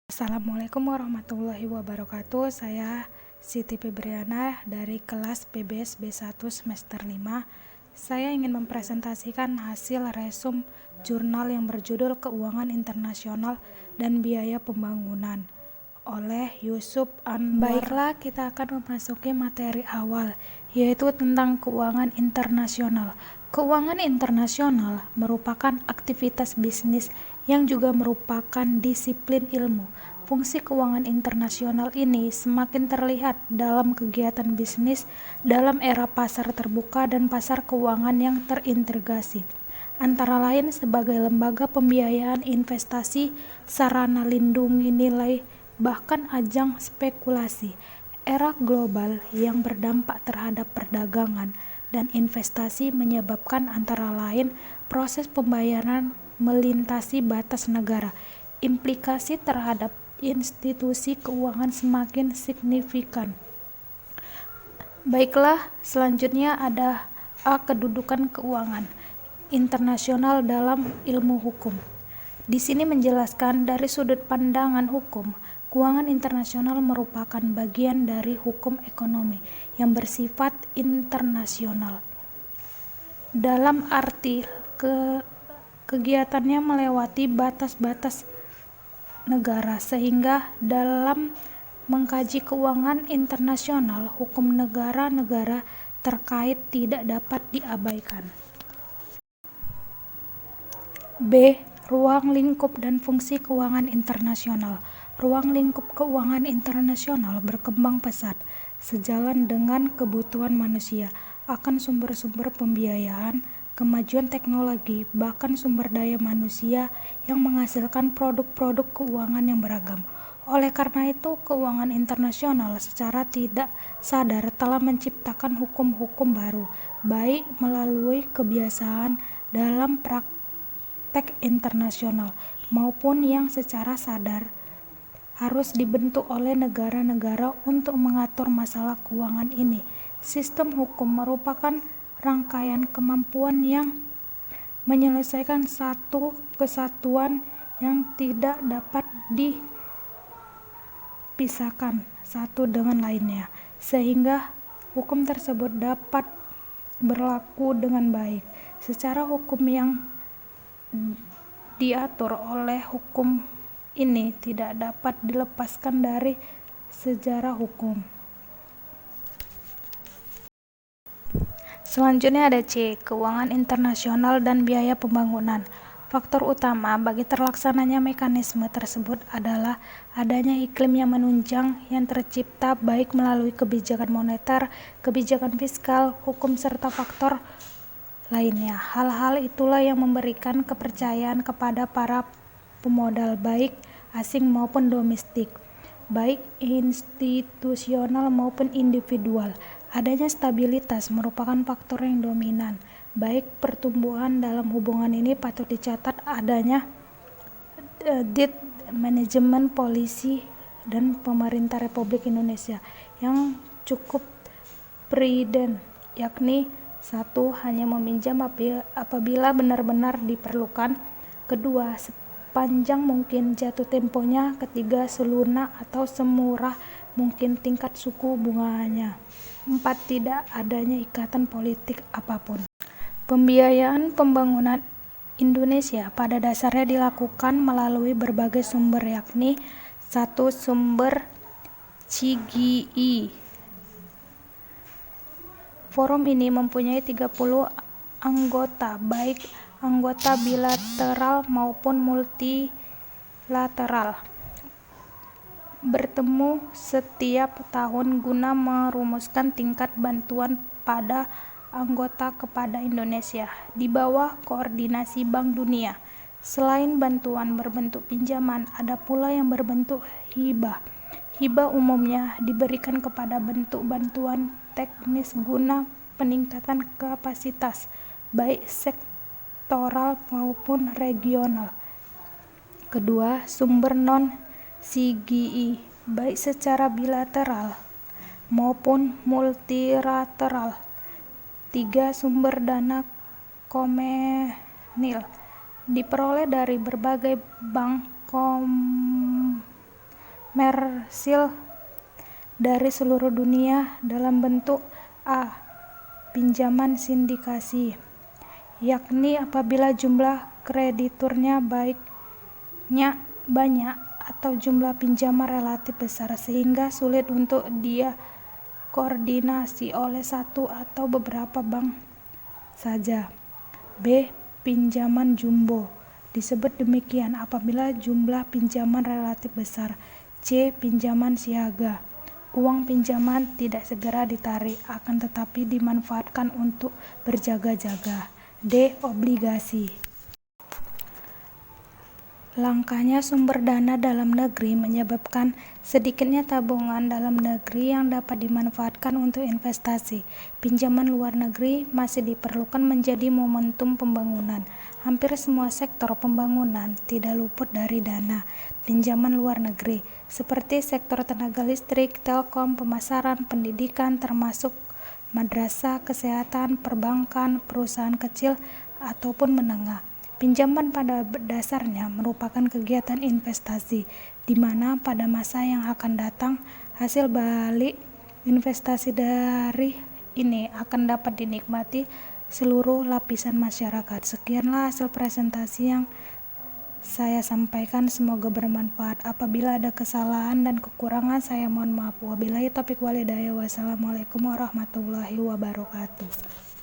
Assalamualaikum warahmatullahi wabarakatuh. Saya Siti Febriana dari kelas PBS B1 semester 5. Saya ingin mempresentasikan hasil resum jurnal yang berjudul Keuangan Internasional dan Biaya Pembangunan oleh Yusuf Anwar. Baiklah, kita akan memasuki materi awal, yaitu tentang keuangan internasional. Keuangan internasional merupakan aktivitas bisnis yang juga merupakan disiplin ilmu. Fungsi keuangan internasional ini semakin terlihat dalam kegiatan bisnis dalam era pasar terbuka dan pasar keuangan yang terintegrasi, antara lain sebagai lembaga pembiayaan investasi, sarana lindungi nilai, bahkan ajang spekulasi. Era global yang berdampak terhadap perdagangan dan investasi menyebabkan antara lain proses pembayaran melintasi batas negara. Implikasi terhadap institusi keuangan semakin signifikan. Baiklah, selanjutnya ada kedudukan keuangan internasional dalam ilmu hukum. Di sini menjelaskan dari sudut pandangan hukum, keuangan internasional merupakan bagian dari hukum ekonomi yang bersifat internasional. Dalam arti kegiatannya melewati batas-batas negara, sehingga dalam mengkaji keuangan internasional, hukum negara-negara terkait tidak dapat diabaikan. B. Ruang lingkup dan fungsi keuangan internasional. Ruang lingkup keuangan internasional berkembang pesat sejalan dengan kebutuhan manusia akan sumber-sumber pembiayaan, kemajuan teknologi, bahkan sumber daya manusia yang menghasilkan produk-produk keuangan yang beragam. Oleh karena itu, keuangan internasional secara tidak sadar telah menciptakan hukum-hukum baru, baik melalui kebiasaan dalam praktek internasional maupun yang secara sadar harus dibentuk oleh negara-negara untuk mengatur masalah keuangan ini. Sistem hukum merupakan rangkaian kemampuan yang menyelesaikan satu kesatuan yang tidak dapat dipisahkan satu dengan lainnya, sehingga hukum tersebut dapat berlaku dengan baik. Secara hukum yang diatur oleh hukum ini tidak dapat dilepaskan dari sejarah hukum. Selanjutnya ada C. Keuangan internasional dan biaya pembangunan. Faktor utama bagi terlaksananya mekanisme tersebut adalah adanya iklim yang menunjang yang tercipta baik melalui kebijakan moneter, kebijakan fiskal, hukum, serta faktor lainnya. Hal-hal itulah yang memberikan kepercayaan kepada para pemodal baik asing maupun domestik, baik institusional maupun individual. Adanya stabilitas merupakan faktor yang dominan, baik pertumbuhan dalam hubungan ini patut dicatat adanya debt management policy dan pemerintah Republik Indonesia yang cukup prudent, yakni 1. Hanya meminjam apabila benar-benar diperlukan. 2. Sepanjang mungkin jatuh temponya. 3. Selunak atau semurah mungkin tingkat suku bunganya. 4. Tidak adanya ikatan politik apapun. Pembiayaan pembangunan Indonesia pada dasarnya dilakukan melalui berbagai sumber, yakni 1. Sumber CGI. Forum ini mempunyai 30 anggota, baik anggota bilateral maupun multilateral, bertemu setiap tahun guna merumuskan tingkat bantuan pada anggota kepada Indonesia di bawah koordinasi Bank Dunia. Selain bantuan berbentuk pinjaman, ada pula yang berbentuk hibah. Hibah umumnya diberikan kepada bentuk bantuan teknis guna peningkatan kapasitas, baik sektoral maupun regional. 2. Sumber non-CGI, baik secara bilateral maupun multilateral. 3. Sumber dana komunal, diperoleh dari berbagai bank komersil dari seluruh dunia dalam bentuk A. Pinjaman sindikasi, yakni apabila jumlah krediturnya banyak atau jumlah pinjaman relatif besar sehingga sulit untuk dia koordinasi oleh satu atau beberapa bank saja. B. Pinjaman jumbo, disebut demikian apabila jumlah pinjaman relatif besar. C. Pinjaman siaga, uang pinjaman tidak segera ditarik, akan tetapi dimanfaatkan untuk berjaga-jaga. D. Obligasi. Langkanya sumber dana dalam negeri menyebabkan sedikitnya tabungan dalam negeri yang dapat dimanfaatkan untuk investasi. Pinjaman luar negeri masih diperlukan menjadi momentum pembangunan. Hampir semua sektor pembangunan tidak luput dari dana pinjaman luar negeri, seperti sektor tenaga listrik, telkom, pemasaran, pendidikan, termasuk madrasah, kesehatan, perbankan, perusahaan kecil ataupun menengah. Pinjaman pada dasarnya merupakan kegiatan investasi, di mana pada masa yang akan datang, hasil balik investasi dari ini akan dapat dinikmati seluruh lapisan masyarakat. Sekianlah hasil presentasi yang saya sampaikan, semoga bermanfaat. Apabila ada kesalahan dan kekurangan, saya mohon maaf. Wabillahi taufiq walhidayah. Wassalamualaikum warahmatullahi wabarakatuh.